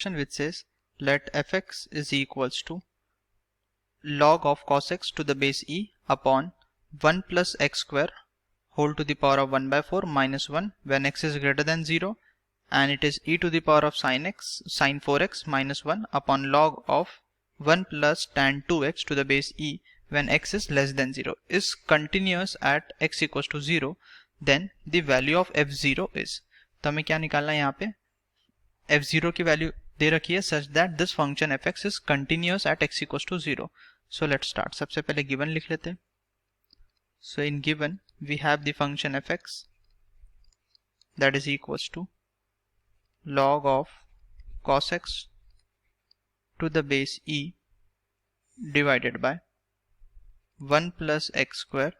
which says let fx is equals to log of cos x to the base e upon 1 plus x square whole to the power of 1 by 4 minus 1 when x is greater than 0, and it is e to the power of sin 4x minus 1 upon log of 1 plus tan 2x to the base e when x is less than 0 is continuous at x equals to 0, then the value of f0 is, तो हमें क्या निकालना है यहाँ पे, f0 की value दे रखी है such that this function fx is continuous at x equals to 0. So let's start. सबसे पहले given लिख लेते हैं. So in given we have the function fx that is equals to log of cos x to the base e divided by 1 plus x square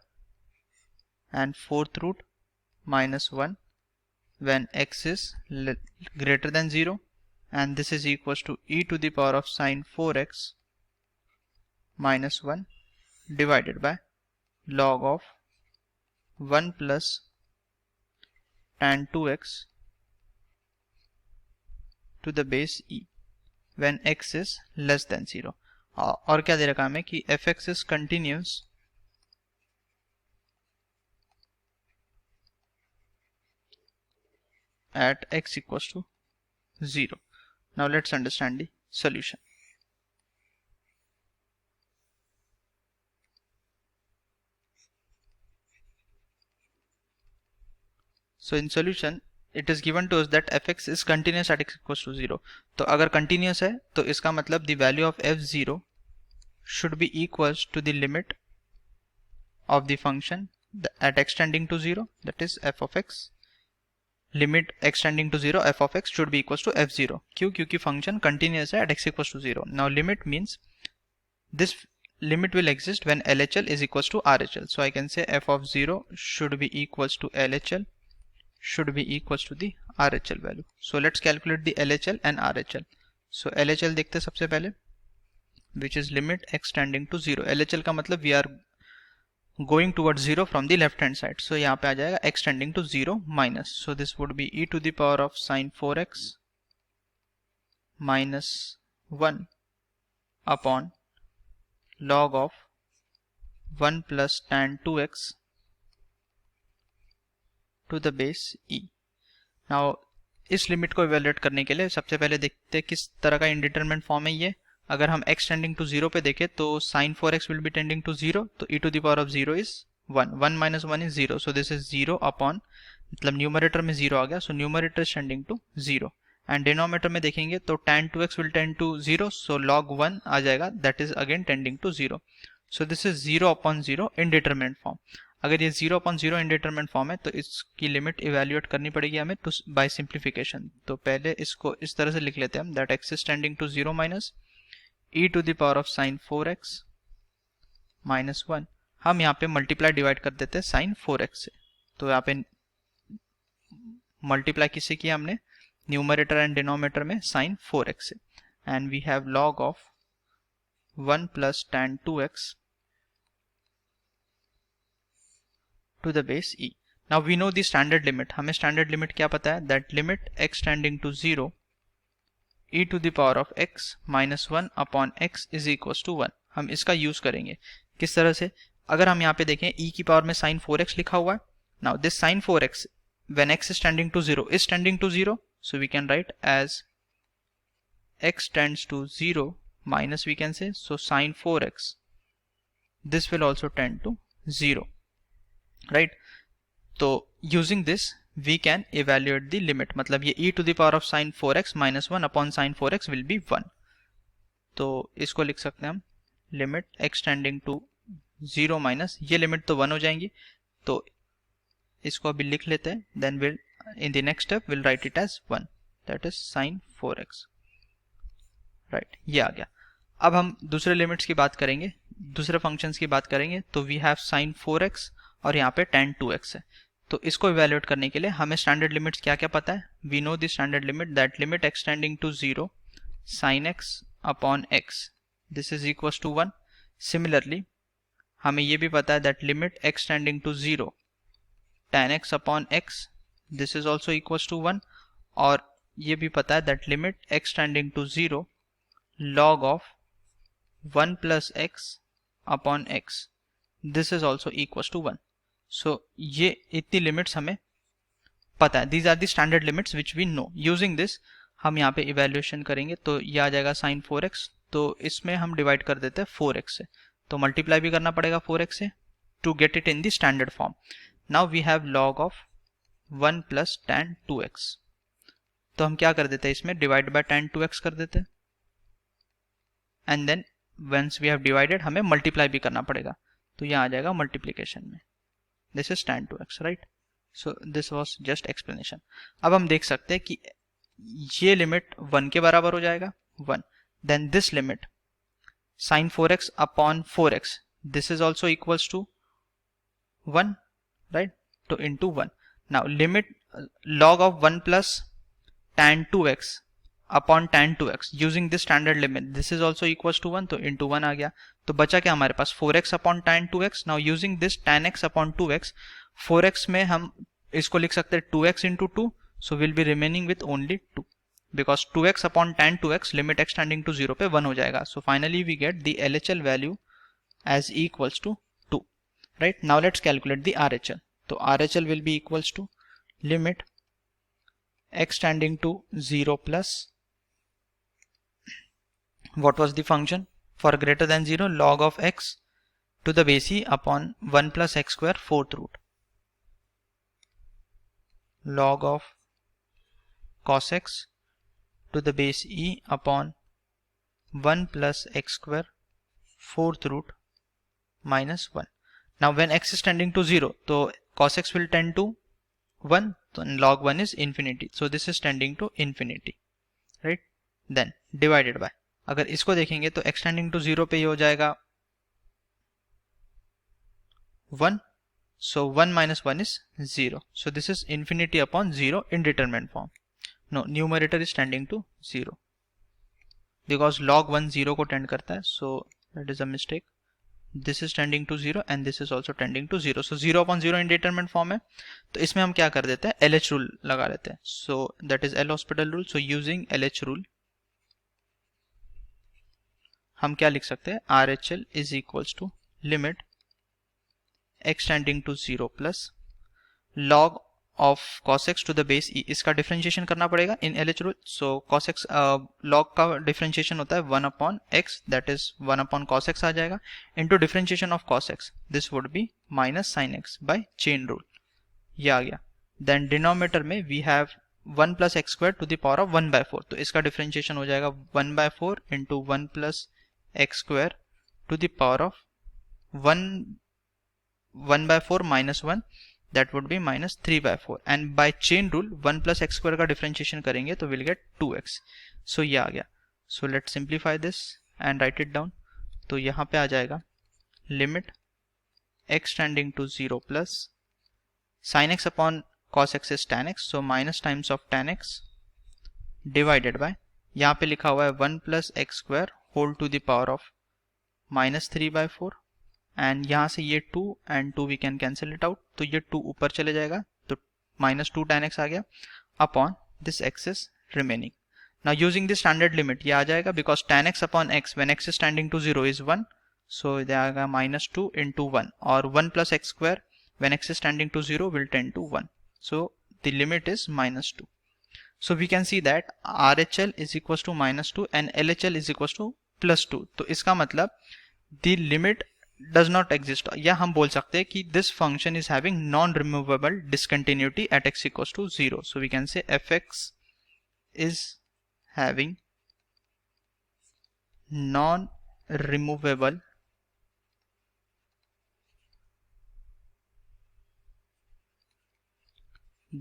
and 4th root minus 1 when x is greater than 0, and this is equals to e to the power of sin 4x minus 1 divided by log of 1 plus tan 2x to the base e when x is less than 0. और क्या दे रखा हमें कि fx is continuous at x equals to 0. Now let's understand the solution. So in solution it is given to us that fx is continuous at x equals to 0. तो अगर continuous है तो इसका मतलब the value of f0 should be equals to the limit of the function at x tending to 0, that is f of x. Limit x tending to 0 f of x should be equals to f0. क्यों? क्योंकि function continuous है at x equals to 0. Now limit means this limit will exist when LHL is equals to RHL. So I can say f of 0 should be equals to LHL should be equals to the RHL value. So let's calculate the LHL and RHL. So LHL देखते हैं सबसे पहले, which is limit x tending to 0. LHL का मतलब we are going towards 0 from the left hand side. So यहाँ पे आ जाएगा x tending to 0 minus. So this would be e to the power of sin 4x minus 1 upon log of 1 plus tan 2x to the base e. Now इस limit को evaluate करने के लिए सबसे पहले देखते हैं किस तरह का इंडिटरमिनेंट फॉर्म है ये. अगर हम x टेंडिंग टू 0 पे देखें तो sin 4x will be tending to 0, तो e to the power of 0 is 1. 1 minus 1 is 0, so this is 0 upon, मतलब न्यूमरेटर में 0 आ गया, so numerator is tending to 0. And denominator में देखेंगे तो tan 2x will tend to 0, so log 1 आ जाएगा, that is again tending to 0. So this is 0 upon 0 indeterminate form. अगर ये 0 upon 0 इंडिटरमिनेंट फॉर्म है तो इसकी लिमिट इवेल्युएट करनी पड़ेगी हमें टू बाय सिंप्लीफिकेशन. तो पहले इसको इस तरह से लिख लेते हैं हम, that x is tending to 0 minus e to the power of sin 4x minus 1. हम यहाँ पे मल्टीप्लाई डिवाइड कर देते हैं sin 4x से. तो यहाँ पे मल्टीप्लाई किससे किया हमने, न्यूमरेटर एंड डिनोमिनेटर में sin 4x से. And we have log of 1 plus tan 2x to the base e. Now we know the standard limit. हमें standard limit क्या पता है, that limit x tending to 0 e to the power of x minus 1 upon x is equals to 1. हम इसका use करेंगे किस तरह से, अगर हम यहाँ पे देखें e की पावर में sin 4x लिखा हुआ है. Now this sin 4x when x is tending to 0 is tending to 0, so we can write as x tends to 0 minus, we can say, so sin 4x, this will also tend to 0. Right. तो using this we can evaluate the limit, मतलब ये e to the power of sin 4x minus 1 upon sin 4x will be 1. तो इसको लिख सकते हैं हम limit x tending to 0 minus, ये लिमिट तो 1 हो जाएंगी, तो इसको अभी लिख लेते हैं. Then will in the next step will write it as 1, that is sin 4x. Right, ये आ गया. अब हम दूसरे लिमिट्स की बात करेंगे, दूसरे फंक्शंस की बात करेंगे. तो वी हैव sin 4x और यहाँ पे tan 2x है. तो इसको इवेल्युएट करने के लिए हमें स्टैंडर्ड लिमिट्स क्या क्या पता है. We know the standard limit, that limit x tending to 0 sin x upon x, this is equals to 1. Similarly हमें ये भी पता है that limit x tending to 0 tan x upon x, this is also equals to 1. और ये भी पता है that limit x tending to 0 log of 1 plus x upon x this is also equals to 1. So ये इतनी limits हमें पता है. These are the standard limits which we know. Using this हम यहाँ पे इवेल्युएशन करेंगे तो ये आ जाएगा sin 4x. तो इसमें हम डिवाइड कर देते हैं 4x से, तो मल्टीप्लाई भी करना पड़ेगा 4x से to get it in the standard form. Now we have log of 1 plus tan 2x. तो हम क्या कर देते हैं, इसमें डिवाइड बाय tan 2x कर देते हैं and then once we have divided हमें मल्टीप्लाई भी करना पड़ेगा, तो यहाँ आ जाएगा मल्टीप्लिकेशन में. This is tan 2x, right. So this was just explanation. अब हम देख सकते हैं कि ये लिमिट 1 के बराबर हो जाएगा 1. Then this limit sin 4x upon 4x this is also equals to 1, right. तो into 1. Now limit log of 1 plus tan 2x upon tan 2x using this standard limit this is also equals to 1, तो into 1 आ गया. तो बचा क्या हमारे पास 4x upon tan 2x. Now using this tan x upon 2x 4x में हम इसको लिख सकते हैं 2x into 2, so will be remaining with only 2 because 2x upon tan 2x limit x tending to 0 पे 1 हो जाएगा. So finally we get the LHL value as equals to 2, right. Now let's calculate the RHL. तो RHL will be equals to limit x tending to 0 plus what was the function for greater than 0 log of x to the base e upon 1 plus x square 4th root log of cos x to the base e upon 1 plus x square 4th root minus 1. Now when x is tending to 0 so cos x will tend to 1, so log 1 is infinity, so this is tending to infinity, right. Then divided by, अगर इसको देखेंगे तो x tending to 0 पे ये हो जाएगा 1, so 1 minus 1 is 0, so this is infinity upon 0 in determinant form. No, numerator is tending to 0 because log 1 0 को tend करता है, so that is a mistake. This is tending to 0 and this is also tending to 0, so 0 upon 0 in determinant form है. तो इसमें हम क्या कर देते हैं, LH rule लगा लेते हैं, so that is L Hospital rule. So using LH rule हम क्या लिख सकते हैं, RHL is equals to limit x tending to 0 plus log of cos x to the base e. इसका डिफरेंशिएशन करना पड़ेगा इन LH rule. so cos x log का differentiation होता है 1 upon x, that is 1 upon cos x आ जाएगा into differentiation of cos x, this would be minus sin x by chain rule. ये आ गया. then डिनोमिनेटर में we have 1 plus x square to the power of 1 by 4, तो इसका differentiation हो जाएगा 1 by 4 into 1 plus x square to the power of 1 by 4 minus 1, that would be minus 3 by 4, and by chain rule 1 plus x square का differentiation करेंगे तो we'll get 2x. so ये आ गया. so let's simplify this and write it down. तो यहाँ पे आ जाएगा limit x tending to 0 plus sin x upon cos x is tan x, so minus times of tan x divided by, यहाँ पे लिखा हुआ है 1 plus x square whole to the power of minus 3 by 4, and यहाँ से ये 2 and 2 we can cancel it out, तो ये 2 ऊपर चले जाएगा तो minus 2 tan x आ गया upon this x is remaining. now using the standard limit ये आ जाएगा because tan x upon x when x is tending to 0 is 1, so ये आएगा minus 2 into 1, और 1 plus x square when x is tending to 0 will tend to 1, so the limit is minus 2. So we can see that RHL is equals to minus 2 and LHL is equals to plus 2. तो इसका मतलब the limit does not exist, या हम बोल सकते हैं कि this function is having non-removable discontinuity at x equals to 0. So we can say fx is having non-removable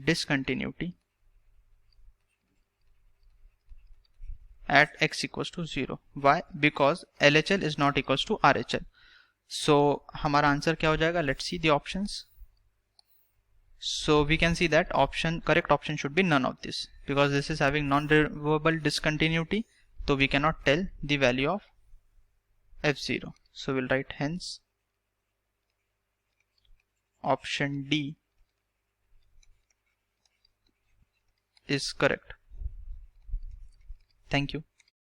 discontinuity at x equals to 0. Why? Because LHL is not equals to RHL. So हमारा answer क्या हो जाएगा? Let's see the options. So we can see that correct option should be none of this, because this is having non-removable discontinuity, so we cannot tell the value of f0. So we'll write hence option D is correct. Thank you.